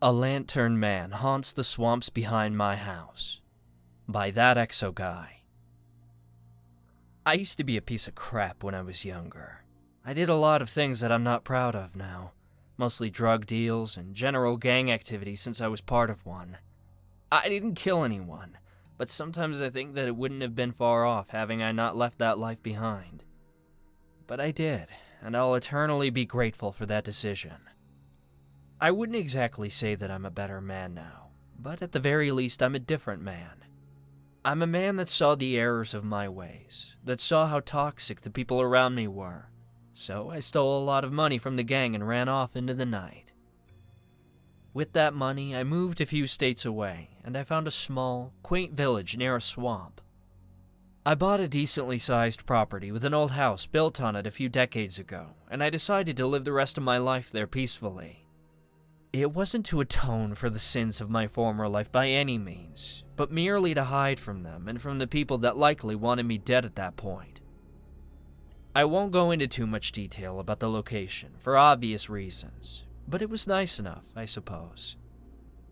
A Lantern Man Haunts the Swamps Behind My House by That Exo Guy. I used to be a piece of crap when I was younger. I did a lot of things that I'm not proud of now, mostly drug deals and general gang activity since I was part of one. I didn't kill anyone, but sometimes I think that it wouldn't have been far off having I not left that life behind. But I did, and I'll eternally be grateful for that decision. I wouldn't exactly say that I'm a better man now, but at the very least I'm a different man. I'm a man that saw the errors of my ways, that saw how toxic the people around me were. So I stole a lot of money from the gang and ran off into the night. With that money, I moved a few states away, and I found a small, quaint village near a swamp. I bought a decently sized property with an old house built on it a few decades ago, and I decided to live the rest of my life there peacefully. It wasn't to atone for the sins of my former life by any means, but merely to hide from them and from the people that likely wanted me dead at that point. I won't go into too much detail about the location for obvious reasons, but it was nice enough, I suppose.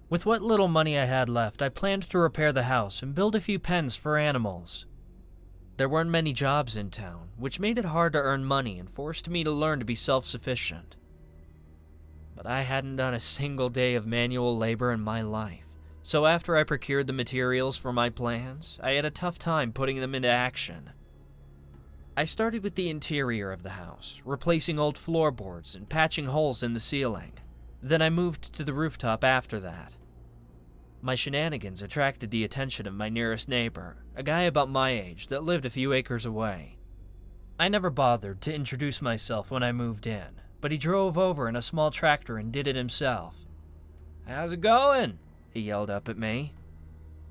With what little money I had left, I planned to repair the house and build a few pens for animals. There weren't many jobs in town, which made it hard to earn money and forced me to learn to be self-sufficient. But I hadn't done a single day of manual labor in my life, so after I procured the materials for my plans, I had a tough time putting them into action. I started with the interior of the house, replacing old floorboards and patching holes in the ceiling. Then I moved to the rooftop after that. My shenanigans attracted the attention of my nearest neighbor, a guy about my age that lived a few acres away. I never bothered to introduce myself when I moved in, but he drove over in a small tractor and did it himself. "How's it going?" he yelled up at me.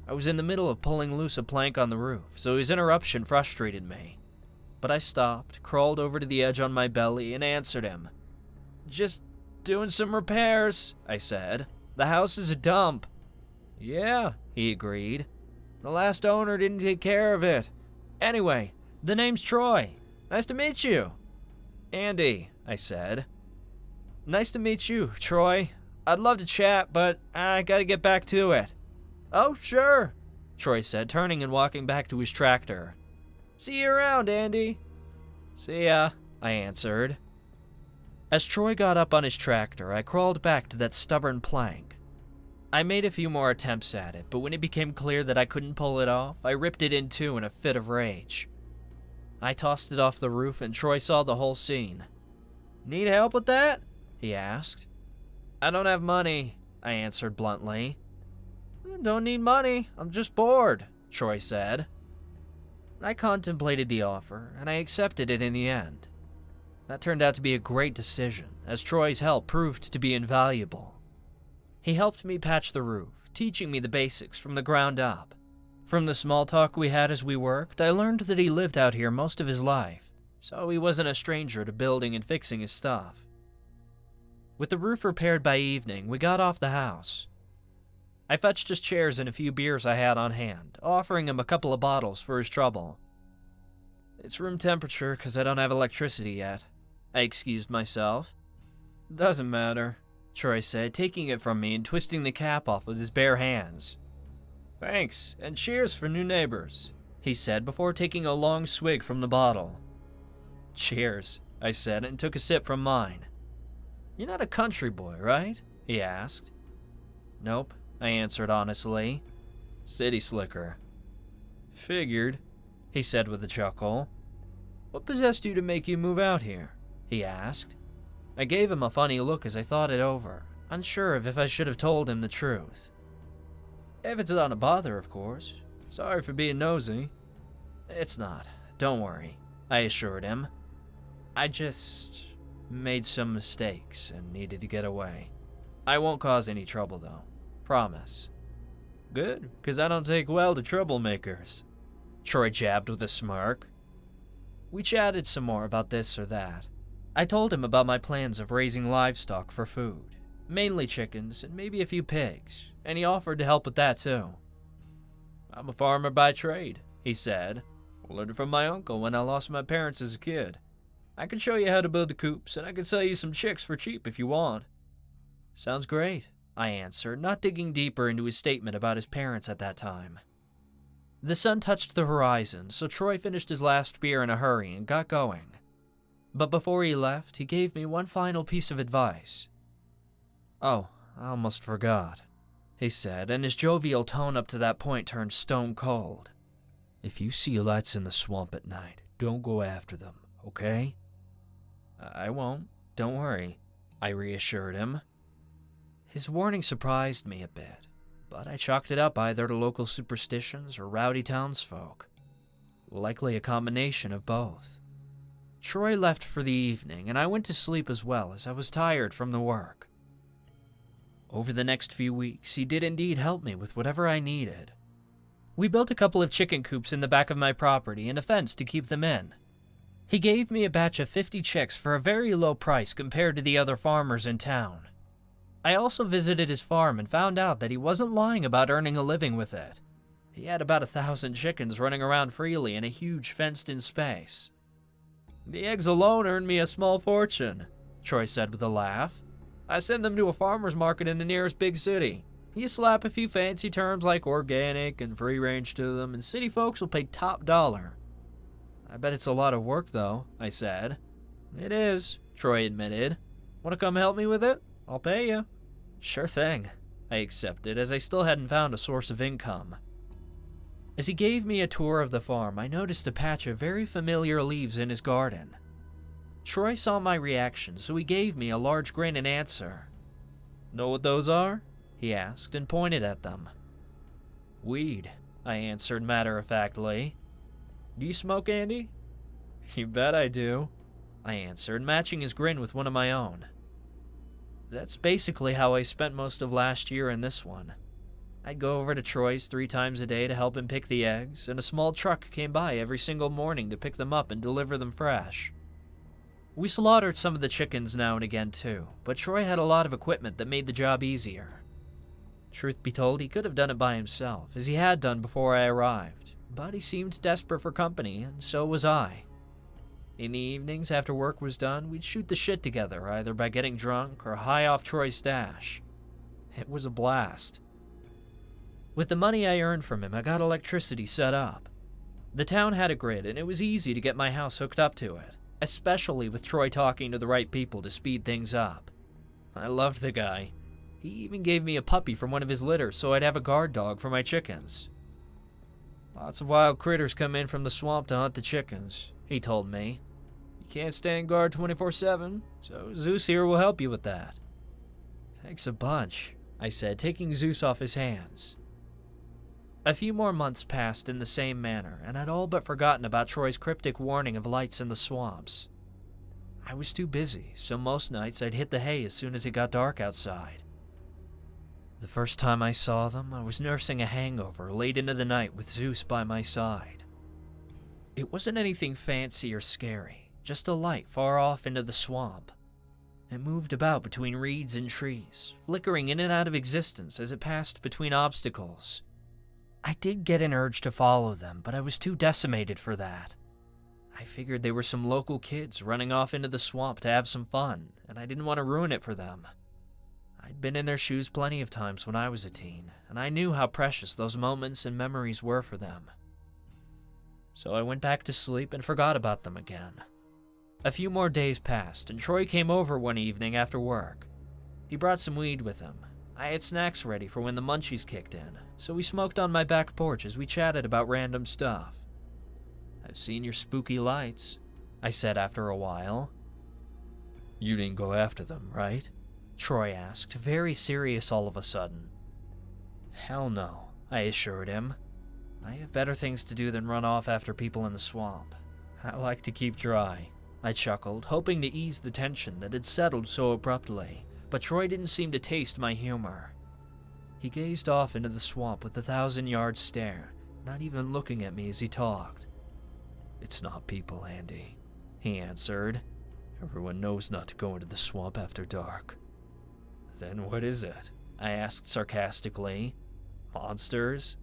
I was in the middle of pulling loose a plank on the roof, so his interruption frustrated me. But I stopped, crawled over to the edge on my belly, and answered him. "Just doing some repairs," I said. "The house is a dump." "Yeah," he agreed. "The last owner didn't take care of it. Anyway, the name's Troy. Nice to meet you." "Andy," I said. "Nice to meet you, Troy. I'd love to chat, but I gotta get back to it." "Oh, sure," Troy said, turning and walking back to his tractor. "See you around, Andy." "See ya," I answered. As Troy got up on his tractor, I crawled back to that stubborn plank. I made a few more attempts at it, but when it became clear that I couldn't pull it off, I ripped it in two in a fit of rage. I tossed it off the roof, and Troy saw the whole scene. "Need help with that?" he asked. "I don't have money," I answered bluntly. "Don't need money, I'm just bored," Troy said. I contemplated the offer, and I accepted it in the end. That turned out to be a great decision, as Troy's help proved to be invaluable. He helped me patch the roof, teaching me the basics from the ground up. From the small talk we had as we worked, I learned that he lived out here most of his life, so he wasn't a stranger to building and fixing his stuff. With the roof repaired by evening, we got off the house. I fetched us chairs and a few beers I had on hand, offering him a couple of bottles for his trouble. "It's room temperature because I don't have electricity yet," I excused myself. "Doesn't matter," Troy said, taking it from me and twisting the cap off with his bare hands. "Thanks, and cheers for new neighbors," he said before taking a long swig from the bottle. "Cheers," I said, and took a sip from mine. "You're not a country boy, right?" he asked. "Nope," I answered honestly. "City slicker." "Figured," he said with a chuckle. "What possessed you to make you move out here?" he asked. I gave him a funny look as I thought it over, unsure of if I should have told him the truth. "If it's not a bother, of course. Sorry for being nosy." "It's not. Don't worry," I assured him. "I just made some mistakes and needed to get away. I won't cause any trouble, though. Promise." "Good, 'cause I don't take well to troublemakers," Troy jabbed with a smirk. We chatted some more about this or that. I told him about my plans of raising livestock for food, mainly chickens and maybe a few pigs, and he offered to help with that too. "I'm a farmer by trade," he said. "I learned it from my uncle when I lost my parents as a kid. I can show you how to build the coops, and I can sell you some chicks for cheap if you want." "Sounds great," I answered, not digging deeper into his statement about his parents at that time. The sun touched the horizon, so Troy finished his last beer in a hurry and got going. But before he left, he gave me one final piece of advice. "Oh, I almost forgot," he said, and his jovial tone up to that point turned stone cold. "If you see lights in the swamp at night, don't go after them, okay?" "I won't, don't worry," I reassured him. His warning surprised me a bit, but I chalked it up either to local superstitions or rowdy townsfolk. Likely a combination of both. Troy left for the evening, and I went to sleep as well as I was tired from the work. Over the next few weeks, he did indeed help me with whatever I needed. We built a couple of chicken coops in the back of my property and a fence to keep them in. He gave me a batch of 50 chicks for a very low price compared to the other farmers in town. I also visited his farm and found out that he wasn't lying about earning a living with it. He had about 1,000 chickens running around freely in a huge fenced-in space. "The eggs alone earned me a small fortune," Troy said with a laugh. "I send them to a farmer's market in the nearest big city. You slap a few fancy terms like organic and free range to them, and city folks will pay top dollar." "I bet it's a lot of work, though," I said. "It is," Troy admitted. "Want to come help me with it? I'll pay you." "Sure thing," I accepted, as I still hadn't found a source of income. As he gave me a tour of the farm, I noticed a patch of very familiar leaves in his garden. Troy saw my reaction, so he gave me a large grin in answer. "Know what those are?" he asked and pointed at them. "Weed," I answered matter-of-factly. "Do you smoke, Andy?" "You bet I do," I answered, matching his grin with one of my own. That's basically how I spent most of last year in this one. I'd go over to Troy's 3 times a day to help him pick the eggs, and a small truck came by every single morning to pick them up and deliver them fresh. We slaughtered some of the chickens now and again too, but Troy had a lot of equipment that made the job easier. Truth be told, he could have done it by himself, as he had done before I arrived, but he seemed desperate for company, and so was I. In the evenings after work was done, we'd shoot the shit together, either by getting drunk or high off Troy's stash. It was a blast. With the money I earned from him, I got electricity set up. The town had a grid, and it was easy to get my house hooked up to it, especially with Troy talking to the right people to speed things up. I loved the guy. He even gave me a puppy from one of his litters so I'd have a guard dog for my chickens. "Lots of wild critters come in from the swamp to hunt the chickens," he told me. "You can't stand guard 24/7, so Zeus here will help you with that." "Thanks a bunch," I said, taking Zeus off his hands. A few more months passed in the same manner, and I'd all but forgotten about Troy's cryptic warning of lights in the swamps. I was too busy, so most nights I'd hit the hay as soon as it got dark outside. The first time I saw them, I was nursing a hangover late into the night with Zeus by my side. It wasn't anything fancy or scary, just a light far off into the swamp. It moved about between reeds and trees, flickering in and out of existence as it passed between obstacles. I did get an urge to follow them, but I was too decimated for that. I figured they were some local kids running off into the swamp to have some fun, and I didn't want to ruin it for them. I'd been in their shoes plenty of times when I was a teen, and I knew how precious those moments and memories were for them. So I went back to sleep and forgot about them again. A few more days passed, and Troy came over one evening after work. He brought some weed with him. I had snacks ready for when the munchies kicked in, so we smoked on my back porch as we chatted about random stuff. "I've seen your spooky lights," I said after a while. "You didn't go after them, right?" Troy asked, very serious all of a sudden. "Hell no," I assured him. "I have better things to do than run off after people in the swamp. I like to keep dry," I chuckled, hoping to ease the tension that had settled so abruptly, but Troy didn't seem to taste my humor. He gazed off into the swamp with a 1,000-yard stare, not even looking at me as he talked. "It's not people, Andy," he answered. "Everyone knows not to go into the swamp after dark." "Then what is it?" I asked sarcastically. "Monsters?"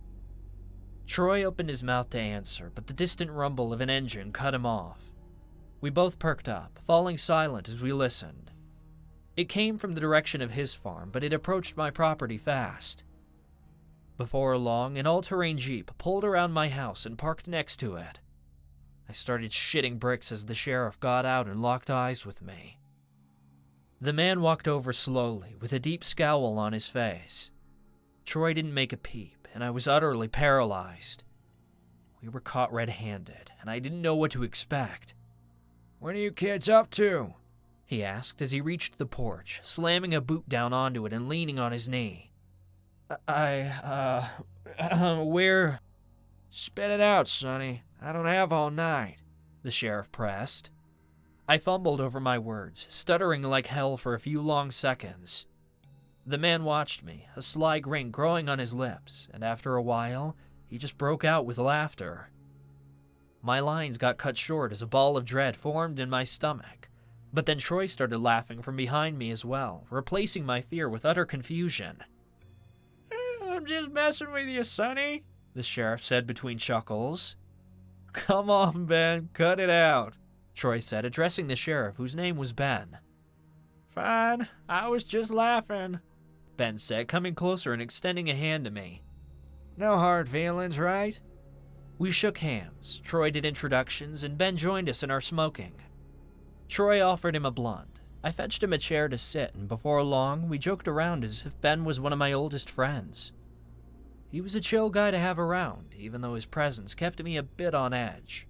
Troy opened his mouth to answer, but the distant rumble of an engine cut him off. We both perked up, falling silent as we listened. It came from the direction of his farm, but it approached my property fast. Before long, an all-terrain Jeep pulled around my house and parked next to it. I started shitting bricks as the sheriff got out and locked eyes with me. The man walked over slowly, with a deep scowl on his face. Troy didn't make a peep, and I was utterly paralyzed. We were caught red-handed, and I didn't know what to expect. "What are you kids up to?" he asked as he reached the porch, slamming a boot down onto it and leaning on his knee. We're... "Spit it out, Sonny. I don't have all night," the sheriff pressed. I fumbled over my words, stuttering like hell for a few long seconds. The man watched me, a sly grin growing on his lips, and after a while, he just broke out with laughter. My lines got cut short as a ball of dread formed in my stomach, but then Troy started laughing from behind me as well, replacing my fear with utter confusion. "I'm just messing with you, Sonny," the sheriff said between chuckles. "Come on, Ben, cut it out," Troy said, addressing the sheriff, whose name was Ben. "Fine, I was just laughing," Ben said, coming closer and extending a hand to me. "No hard feelings, right?" We shook hands, Troy did introductions, and Ben joined us in our smoking. Troy offered him a blunt. I fetched him a chair to sit, and before long, we joked around as if Ben was one of my oldest friends. He was a chill guy to have around, even though his presence kept me a bit on edge.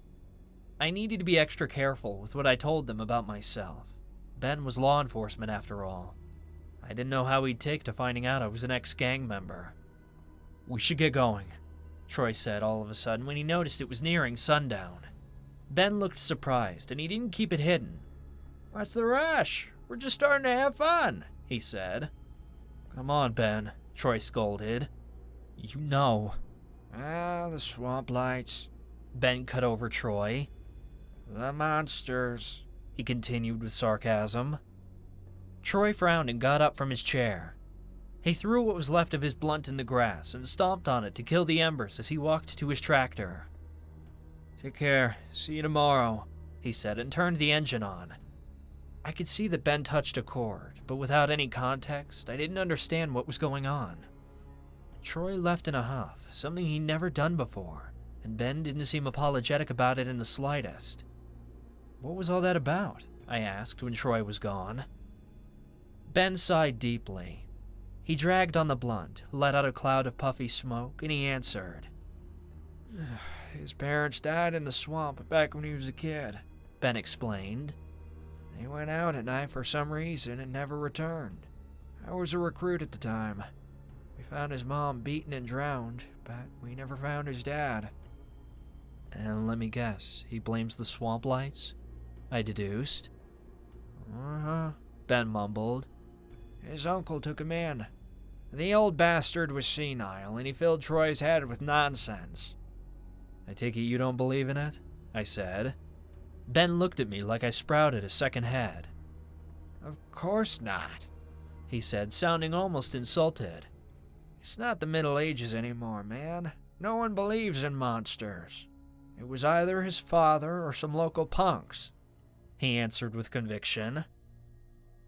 I needed to be extra careful with what I told them about myself. Ben was law enforcement after all. I didn't know how he'd take to finding out I was an ex-gang member. "We should get going," Troy said all of a sudden when he noticed it was nearing sundown. Ben looked surprised, and he didn't keep it hidden. "What's the rush? We're just starting to have fun," he said. "Come on, Ben," Troy scolded. "You know." The swamp lights," Ben cut over Troy. "The monsters," he continued with sarcasm. Troy frowned and got up from his chair. He threw what was left of his blunt in the grass and stomped on it to kill the embers as he walked to his tractor. "Take care. See you tomorrow," he said and turned the engine on. I could see that Ben touched a chord, but without any context, I didn't understand what was going on. Troy left in a huff, something he'd never done before, and Ben didn't seem apologetic about it in the slightest. "What was all that about?" I asked when Troy was gone. Ben sighed deeply. He dragged on the blunt, let out a cloud of puffy smoke, and he answered. "His parents died in the swamp back when he was a kid," Ben explained. "They went out at night for some reason and never returned. I was a recruit at the time. We found his mom beaten and drowned, but we never found his dad." "And let me guess, he blames the swamp lights?" I deduced. Ben mumbled. "His uncle took him in. The old bastard was senile, and he filled Troy's head with nonsense." "I take it you don't believe in it?" I said. Ben looked at me like I sprouted a second head. "Of course not," he said, sounding almost insulted. "It's not the Middle Ages anymore, man. No one believes in monsters. It was either his father or some local punks," he answered with conviction.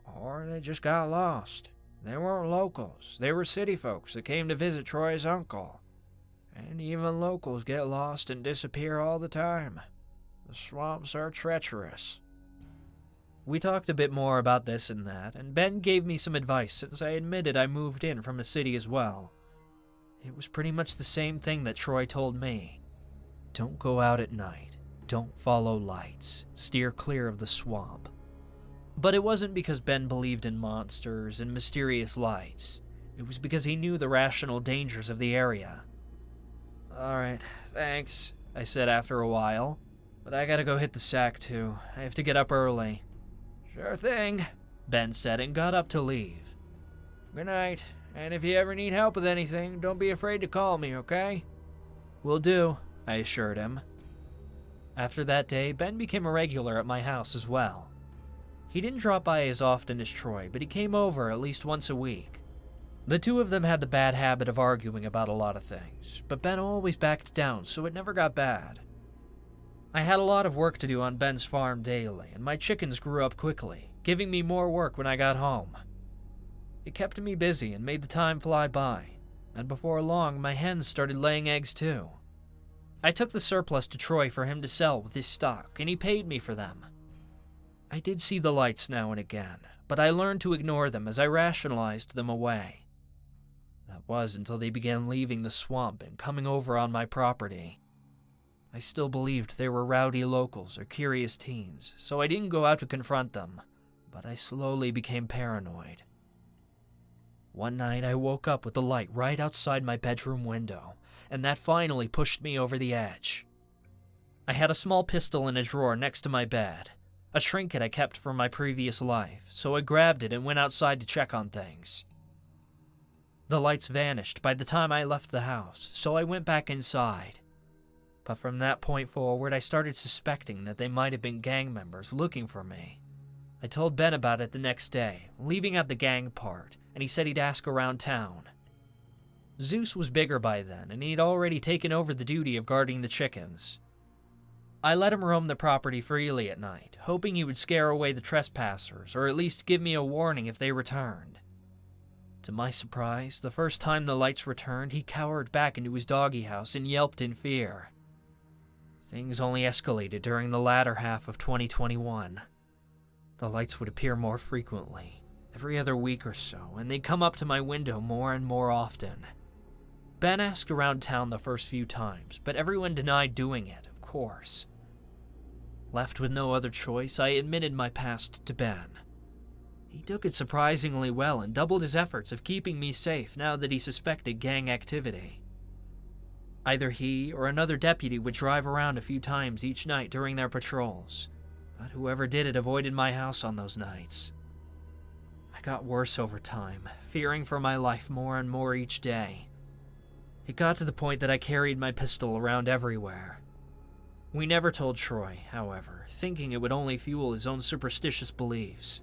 "Or they just got lost. They weren't locals. They were city folks that came to visit Troy's uncle. And even locals get lost and disappear all the time. The swamps are treacherous." We talked a bit more about this and that, and Ben gave me some advice since I admitted I moved in from a city as well. It was pretty much the same thing that Troy told me. Don't go out at night. Don't follow lights. Steer clear of the swamp. But it wasn't because Ben believed in monsters and mysterious lights. It was because he knew the rational dangers of the area. "All right, thanks," I said after a while. "But I gotta go hit the sack too. I have to get up early." "Sure thing," Ben said and got up to leave. "Good night, and if you ever need help with anything, don't be afraid to call me, okay?" "Will do," I assured him. After that day, Ben became a regular at my house as well. He didn't drop by as often as Troy, but he came over at least once a week. The two of them had the bad habit of arguing about a lot of things, but Ben always backed down, so it never got bad. I had a lot of work to do on Ben's farm daily, and my chickens grew up quickly, giving me more work when I got home. It kept me busy and made the time fly by, and before long, my hens started laying eggs too. I took the surplus to Troy for him to sell with his stock, and he paid me for them. I did see the lights now and again, but I learned to ignore them as I rationalized them away. That was until they began leaving the swamp and coming over on my property. I still believed they were rowdy locals or curious teens, so I didn't go out to confront them, but I slowly became paranoid. One night I woke up with the light right outside my bedroom window, and that finally pushed me over the edge. I had a small pistol in a drawer next to my bed, a trinket I kept from my previous life, so I grabbed it and went outside to check on things. The lights vanished by the time I left the house, so I went back inside. But from that point forward, I started suspecting that they might have been gang members looking for me. I told Ben about it the next day, leaving out the gang part, and he said he'd ask around town. Zeus was bigger by then, and he'd already taken over the duty of guarding the chickens. I let him roam the property freely at night, hoping he would scare away the trespassers, or at least give me a warning if they returned. To my surprise, the first time the lights returned, he cowered back into his doggy house and yelped in fear. Things only escalated during the latter half of 2021. The lights would appear more frequently, every other week or so, and they'd come up to my window more and more often. Ben asked around town the first few times, but everyone denied doing it, of course. Left with no other choice, I admitted my past to Ben. He took it surprisingly well and doubled his efforts of keeping me safe now that he suspected gang activity. Either he or another deputy would drive around a few times each night during their patrols, but whoever did it avoided my house on those nights. I got worse over time, fearing for my life more and more each day. It got to the point that I carried my pistol around everywhere. We never told Troy, however, thinking it would only fuel his own superstitious beliefs.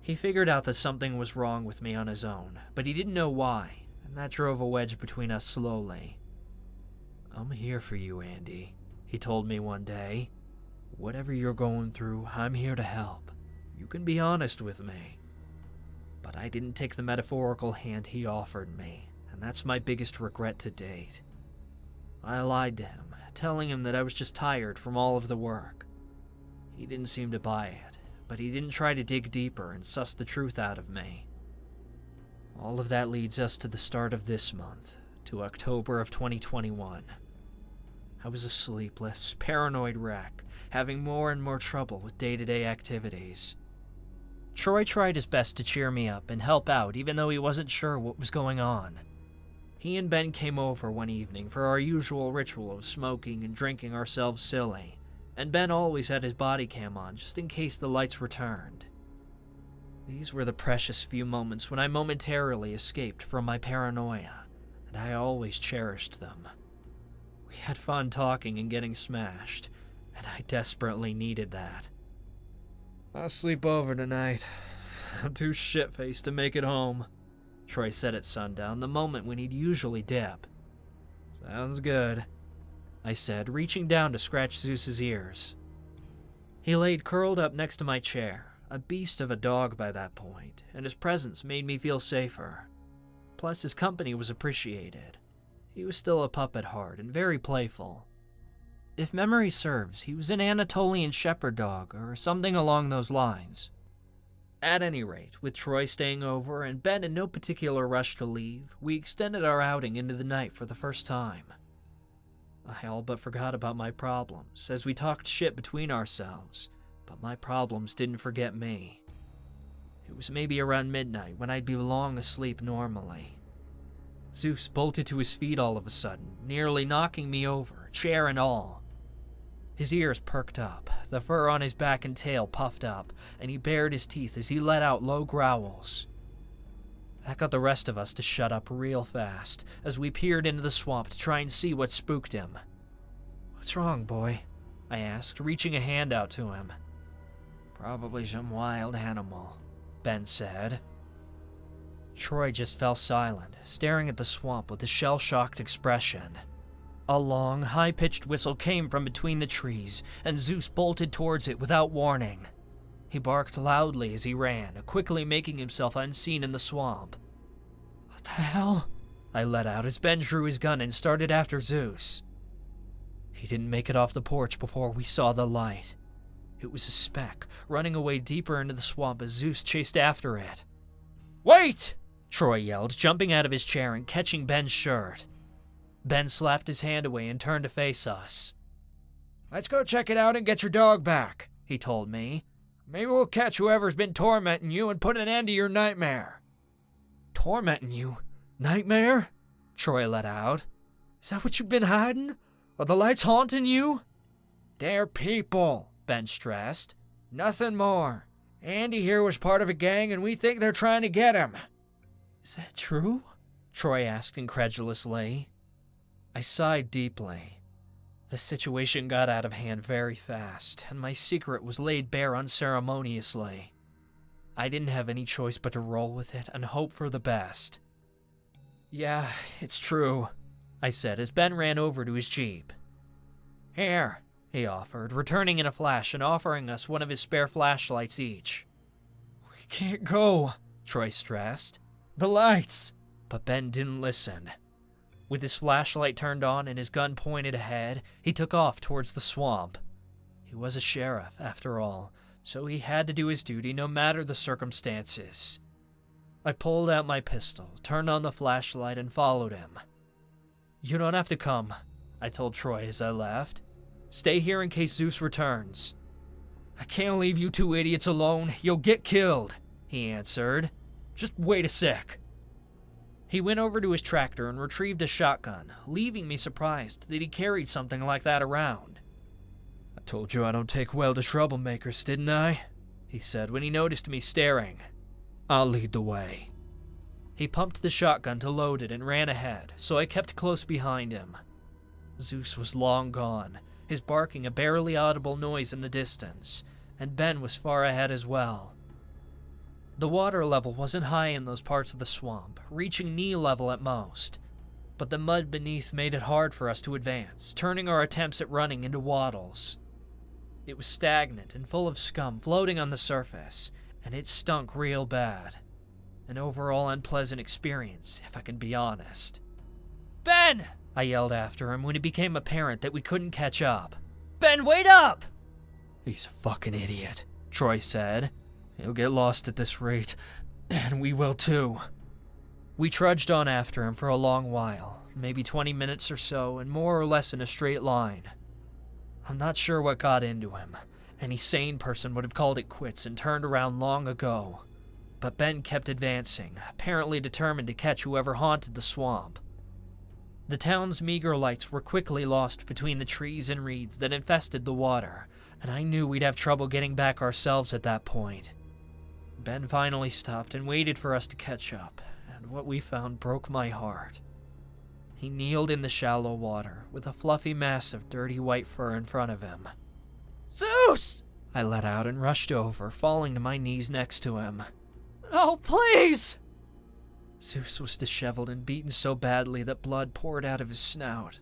He figured out that something was wrong with me on his own, but he didn't know why, and that drove a wedge between us slowly. "I'm here for you, Andy," he told me one day. "Whatever you're going through, I'm here to help. You can be honest with me." But I didn't take the metaphorical hand he offered me, and that's my biggest regret to date. I lied to him, telling him that I was just tired from all of the work. He didn't seem to buy it, but he didn't try to dig deeper and suss the truth out of me. All of that leads us to the start of this month, to October of 2021. I was a sleepless, paranoid wreck, having more and more trouble with day-to-day activities. Troy tried his best to cheer me up and help out even though he wasn't sure what was going on. He and Ben came over one evening for our usual ritual of smoking and drinking ourselves silly, and Ben always had his body cam on just in case the lights returned. These were the precious few moments when I momentarily escaped from my paranoia, and I always cherished them. We had fun talking and getting smashed, and I desperately needed that. "I'll sleep over tonight. I'm too shit-faced to make it home," Troy said at sundown, the moment when he'd usually dip. "Sounds good," I said, reaching down to scratch Zeus's ears. He laid curled up next to my chair, a beast of a dog by that point, and his presence made me feel safer. Plus, his company was appreciated. He was still a pup at heart and very playful. If memory serves, he was an Anatolian shepherd dog or something along those lines. At any rate, with Troy staying over and Ben in no particular rush to leave, we extended our outing into the night for the first time. I all but forgot about my problems as we talked shit between ourselves, but my problems didn't forget me. It was maybe around midnight when I'd be long asleep normally. Zeus bolted to his feet all of a sudden, nearly knocking me over, chair and all. His ears perked up, the fur on his back and tail puffed up, and he bared his teeth as he let out low growls. That got the rest of us to shut up real fast, as we peered into the swamp to try and see what spooked him. "What's wrong, boy?" I asked, reaching a hand out to him. "Probably some wild animal," Ben said. Troy just fell silent, staring at the swamp with a shell-shocked expression. A long, high-pitched whistle came from between the trees, and Zeus bolted towards it without warning. He barked loudly as he ran, quickly making himself unseen in the swamp. What the hell? I let out as Ben drew his gun and started after Zeus. He didn't make it off the porch before we saw the light. It was a speck, running away deeper into the swamp as Zeus chased after it. Wait! Troy yelled, jumping out of his chair and catching Ben's shirt. Ben slapped his hand away and turned to face us. Let's go check it out and get your dog back, he told me. Maybe we'll catch whoever's been tormenting you and put an end to your nightmare. Tormenting you? Nightmare? Troy let out. Is that what you've been hiding? Are the lights haunting you? They're people, Ben stressed. Nothing more. Andy here was part of a gang and we think they're trying to get him. Is that true? Troy asked incredulously. I sighed deeply. The situation got out of hand very fast, and my secret was laid bare unceremoniously. I didn't have any choice but to roll with it and hope for the best. Yeah, it's true, I said as Ben ran over to his Jeep. Here, he offered, returning in a flash and offering us one of his spare flashlights each. We can't go, Troy stressed. The lights. But Ben didn't listen. With his flashlight turned on and his gun pointed ahead, he took off towards the swamp. He was a sheriff, after all, so he had to do his duty no matter the circumstances. I pulled out my pistol, turned on the flashlight, and followed him. You don't have to come, I told Troy as I left. Stay here in case Zeus returns. I can't leave you two idiots alone. You'll get killed, he answered. Just wait a sec. He went over to his tractor and retrieved a shotgun, leaving me surprised that he carried something like that around. I told you I don't take well to troublemakers, didn't I? He said when he noticed me staring. I'll lead the way. He pumped the shotgun to load it and ran ahead, so I kept close behind him. Zeus was long gone, his barking a barely audible noise in the distance, and Ben was far ahead as well. The water level wasn't high in those parts of the swamp, reaching knee level at most, but the mud beneath made it hard for us to advance, turning our attempts at running into waddles. It was stagnant and full of scum floating on the surface, and it stunk real bad. An overall unpleasant experience, if I can be honest. Ben! I yelled after him when it became apparent that we couldn't catch up. Ben, wait up! He's a fucking idiot, Troy said. He'll get lost at this rate, and we will too. We trudged on after him for a long while, maybe 20 minutes or so, and more or less in a straight line. I'm not sure what got into him. Any sane person would have called it quits and turned around long ago. But Ben kept advancing, apparently determined to catch whoever haunted the swamp. The town's meager lights were quickly lost between the trees and reeds that infested the water, and I knew we'd have trouble getting back ourselves at that point. Ben finally stopped and waited for us to catch up, and what we found broke my heart. He kneeled in the shallow water, with a fluffy mass of dirty white fur in front of him. Zeus! I let out and rushed over, falling to my knees next to him. Oh, please! Zeus was disheveled and beaten so badly that blood poured out of his snout.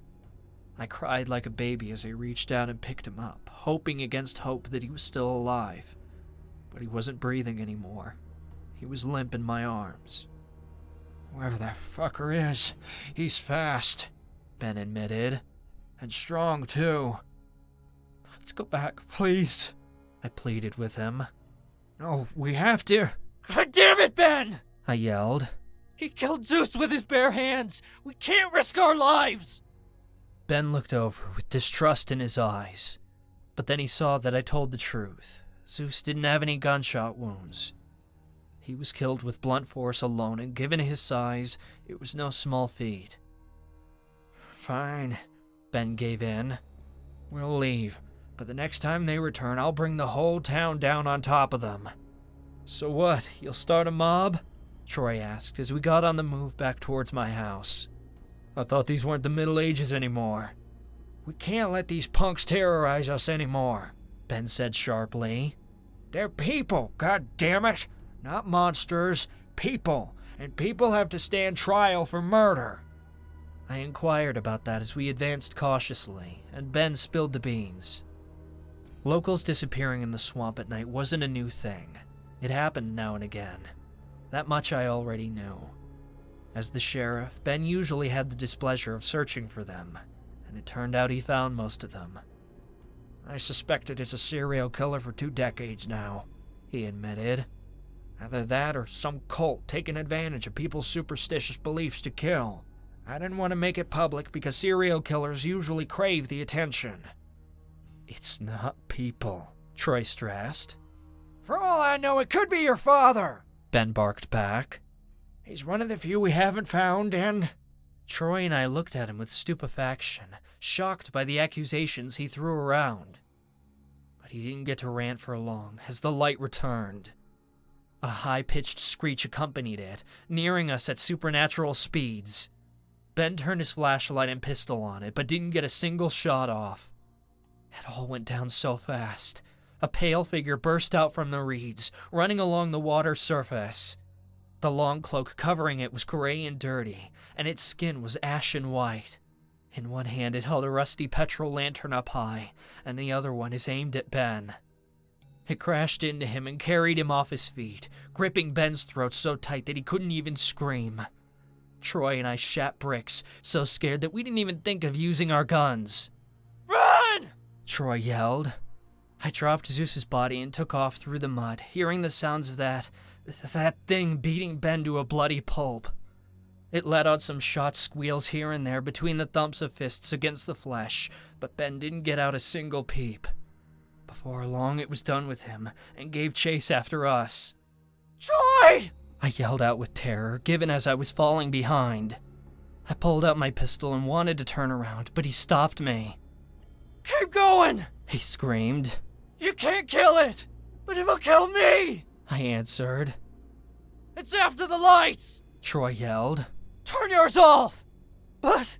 I cried like a baby as I reached out and picked him up, hoping against hope that he was still alive. But he wasn't breathing anymore. He was limp in my arms. Whoever that fucker is, he's fast, Ben admitted. And strong, too. Let's go back, please, I pleaded with him. No, we have to. God damn it, Ben! I yelled. He killed Zeus with his bare hands. We can't risk our lives! Ben looked over with distrust in his eyes. But then he saw that I told the truth. Zeus didn't have any gunshot wounds. He was killed with blunt force alone, and given his size, it was no small feat. Fine, Ben gave in. We'll leave, but the next time they return, I'll bring the whole town down on top of them. So what, you'll start a mob? Troy asked as we got on the move back towards my house. I thought these weren't the Middle Ages anymore. We can't let these punks terrorize us anymore, Ben said sharply. They're people, god damn it! Not monsters, people. And people have to stand trial for murder. I inquired about that as we advanced cautiously, and Ben spilled the beans. Locals disappearing in the swamp at night wasn't a new thing. It happened now and again. That much I already knew. As the sheriff, Ben usually had the displeasure of searching for them, and it turned out he found most of them. I suspected it's a serial killer for 2 decades now, he admitted. Either that or some cult taking advantage of people's superstitious beliefs to kill. I didn't want to make it public because serial killers usually crave the attention. It's not people, Troy stressed. For all I know, it could be your father, Ben barked back. He's one of the few we haven't found, and... Troy and I looked at him with stupefaction, shocked by the accusations he threw around. But he didn't get to rant for long, as the light returned. A high-pitched screech accompanied it, nearing us at supernatural speeds. Ben turned his flashlight and pistol on it, but didn't get a single shot off. It all went down so fast. A pale figure burst out from the reeds, running along the water's surface. The long cloak covering it was gray and dirty, and its skin was ashen white. In one hand it held a rusty petrol lantern up high, and the other one is aimed at Ben. It crashed into him and carried him off his feet, gripping Ben's throat so tight that he couldn't even scream. Troy and I shat bricks, so scared that we didn't even think of using our guns. Run! Troy yelled. I dropped Zeus's body and took off through the mud, hearing the sounds of that thing beating Ben to a bloody pulp. It let out some shot squeals here and there between the thumps of fists against the flesh, but Ben didn't get out a single peep. Before long, it was done with him, and gave chase after us. Troy! I yelled out with terror, given as I was falling behind. I pulled out my pistol and wanted to turn around, but he stopped me. Keep going! He screamed. You can't kill it, but it will kill me! I answered. It's after the lights! Troy yelled. Turn yours off! But,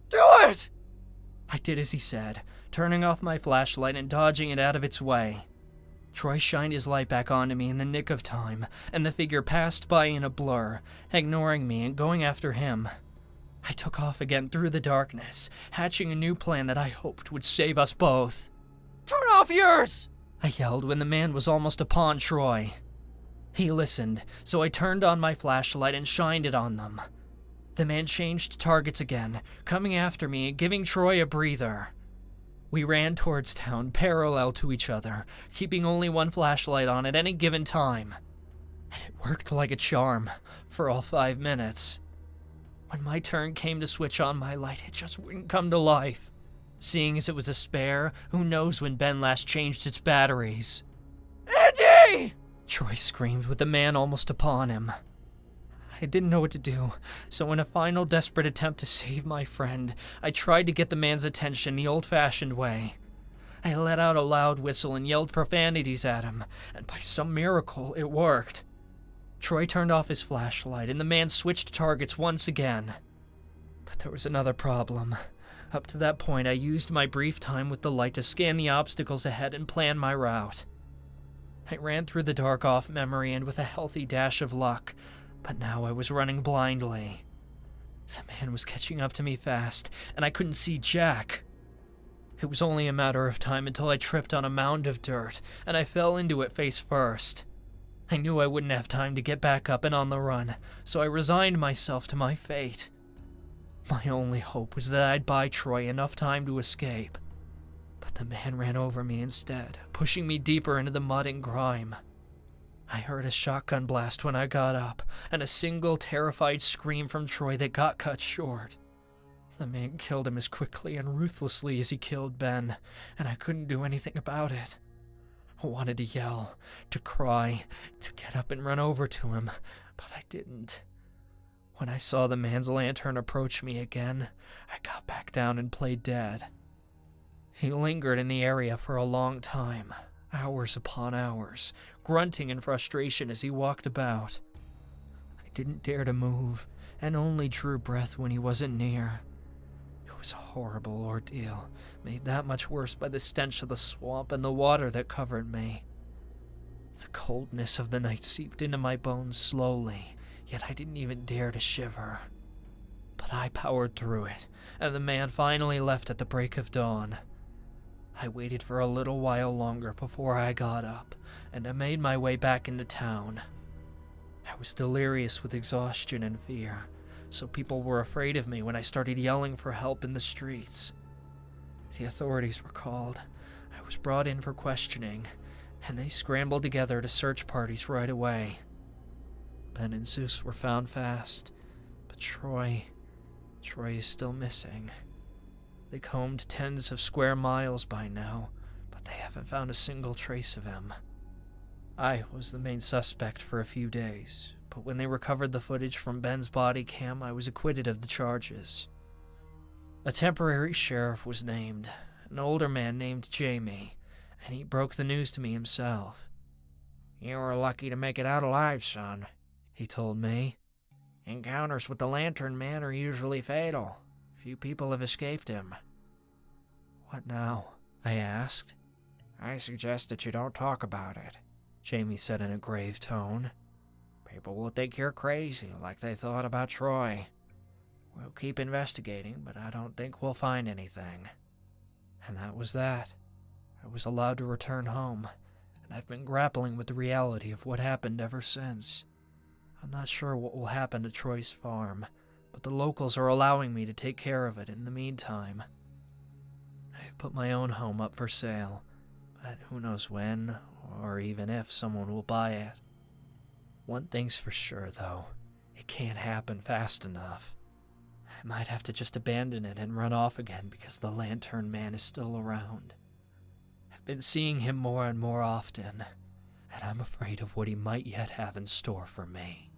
do it! I did as he said, turning off my flashlight and dodging it out of its way. Troy shined his light back onto me in the nick of time, and the figure passed by in a blur, ignoring me and going after him. I took off again through the darkness, hatching a new plan that I hoped would save us both. Turn off yours! I yelled when the man was almost upon Troy. He listened, so I turned on my flashlight and shined it on them. The man changed targets again, coming after me and giving Troy a breather. We ran towards town, parallel to each other, keeping only one flashlight on at any given time. And it worked like a charm, for all 5 minutes. When my turn came to switch on my light, it just wouldn't come to life. Seeing as it was a spare, who knows when Ben last changed its batteries. Andy! Troy screamed with the man almost upon him. I didn't know what to do, so in a final desperate attempt to save my friend, I tried to get the man's attention the old-fashioned way. I let out a loud whistle and yelled profanities at him, and by some miracle, it worked. Troy turned off his flashlight, and the man switched targets once again. But there was another problem. Up to that point, I used my brief time with the light to scan the obstacles ahead and plan my route. I ran through the dark off memory and with a healthy dash of luck, but now I was running blindly. The man was catching up to me fast, and I couldn't see Jack. It was only a matter of time until I tripped on a mound of dirt, and I fell into it face first. I knew I wouldn't have time to get back up and on the run, so I resigned myself to my fate. My only hope was that I'd buy Troy enough time to escape. But the man ran over me instead, pushing me deeper into the mud and grime. I heard a shotgun blast when I got up, and a single terrified scream from Troy that got cut short. The man killed him as quickly and ruthlessly as he killed Ben, and I couldn't do anything about it. I wanted to yell, to cry, to get up and run over to him, but I didn't. When I saw the man's lantern approach me again, I got back down and played dead. He lingered in the area for a long time, hours upon hours, grunting in frustration as he walked about. I didn't dare to move, and only drew breath when he wasn't near. It was a horrible ordeal, made that much worse by the stench of the swamp and the water that covered me. The coldness of the night seeped into my bones slowly, yet I didn't even dare to shiver. But I powered through it, and the man finally left at the break of dawn. I waited for a little while longer before I got up, and I made my way back into town. I was delirious with exhaustion and fear, so people were afraid of me when I started yelling for help in the streets. The authorities were called. I was brought in for questioning, and they scrambled together to search parties right away. Ben and Zeus were found fast, but Troy is still missing. They combed tens of square miles by now, but they haven't found a single trace of him. I was the main suspect for a few days, but when they recovered the footage from Ben's body cam, I was acquitted of the charges. A temporary sheriff was named, an older man named Jamie, and he broke the news to me himself. "You were lucky to make it out alive, son," he told me. "Encounters with the Lantern Man are usually fatal. Few people have escaped him." "What now?" I asked. "I suggest that you don't talk about it," Jamie said in a grave tone. "People will think you're crazy, like they thought about Troy. We'll keep investigating, but I don't think we'll find anything." And that was that. I was allowed to return home, and I've been grappling with the reality of what happened ever since. I'm not sure what will happen to Troy's farm, but the locals are allowing me to take care of it in the meantime. I have put my own home up for sale, but who knows when, or even if someone will buy it. One thing's for sure, though. It can't happen fast enough. I might have to just abandon it and run off again because the Lantern Man is still around. I've been seeing him more and more often, and I'm afraid of what he might yet have in store for me.